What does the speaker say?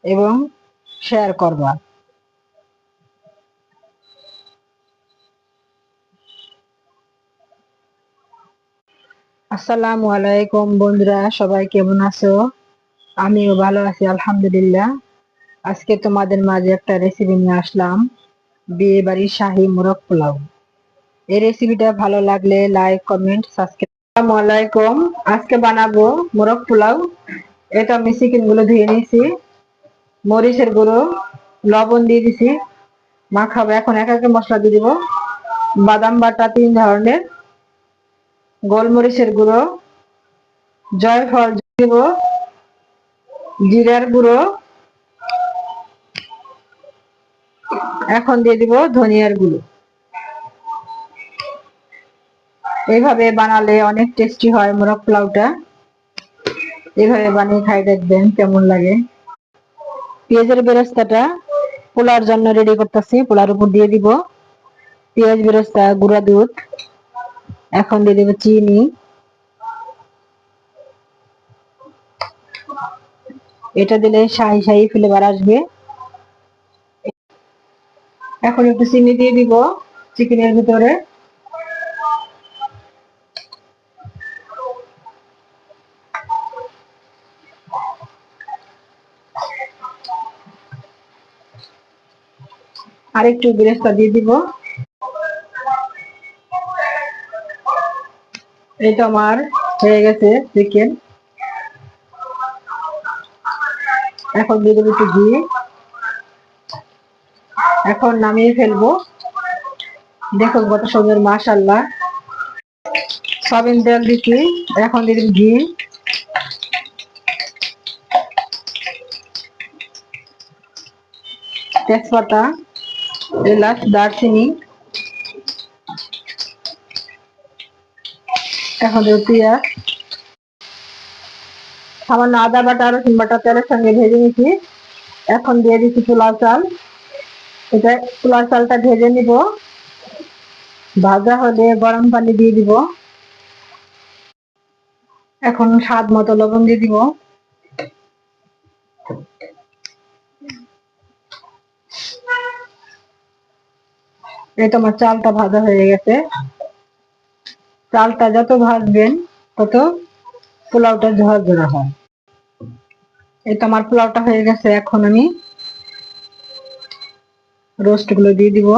এবং শেয়ার করবা। আসসালামু আলাইকুম বন্ধুরা, সবাই কেমন আছো? আমিও ভালো আছি আলহামদুলিল্লাহ। আজকে তোমাদের মাঝে একটা রেসিপি নিয়ে আসলাম, বিয়ে বাড়ির শাহী মোরগ পোলাও। এই রেসিপিটা ভালো লাগলে লাইক, কমেন্ট, সাবস্ক্রাইব। আসসালামু আলাইকুম। আজকে বানাবো মোরগ পোলাও। এটা আমি চিকেন গুলো ধুয়ে নিয়েছি, মরিচের গুঁড়ো, লবণ দিয়ে দিছি, মাখাবো। এখন এক এক মশলা দিয়ে দিব। বাদাম বাটা 3 ধরনের, গোলমরিচের গুঁড়ো, জয়ফল দিব, জিরার গুঁড়ো, এখন দিয়ে দিব ধনিয়ার গুঁড়ো। এইভাবে বানালে অনেক টেস্টি হয় মোরগ পোলাওটা। এইভাবে বানিয়ে খাই, দেখবেন কেমন লাগে। পেঁয়াজের বেরেস্তাটা পোলার জন্য রেডি করতেছি। পোলার উপর দিয়ে দিব পেঁয়াজ বেরেস্তা, গুঁড়া দুধ, এখন দিয়ে দিব চিনি। এটা দিলে শাহি শাহি ফ্লেভার আসবে। এখন একটু চিনি দিয়ে দিব চিকেনের ভিতরে। আর একটু বেরেস্তা দিয়ে দিব। এটা আমার হয়ে গেছে চিকেন। এখন দিয়ে দেবো একটু ঘি। এখন নামিয়ে ফেলবো। দেখো কত সুন্দর, মাশাআল্লাহ। সয়াবিন তেল দিচ্ছি, এখন দিয়ে দেবো ঘি, তেজপাতা, এলাচ, দারচিনি, এখন দেবো পেঁয়াজ, সামান্য আদা বাটা, রসুন বাটা তেলের সঙ্গে ভেজে নিচ্ছি। এখন দিয়ে দিচ্ছি পোলাও চাল। এটা পোলাও চালটা ভেজে নিব। ভাজা হলে গরম পানি দিয়ে দিব। এখন স্বাদ মতো লবণ দিয়ে দিব। এই তো আমার চালটা ভাজা হয়ে গেছে। চালটা যত ভাজবেন তত পোলাওটা ঝরঝরা হয়। এই তো আমার পোলাওটা হয়ে গেছে। এখন আমি রোস্ট গুলো দিয়ে দিব।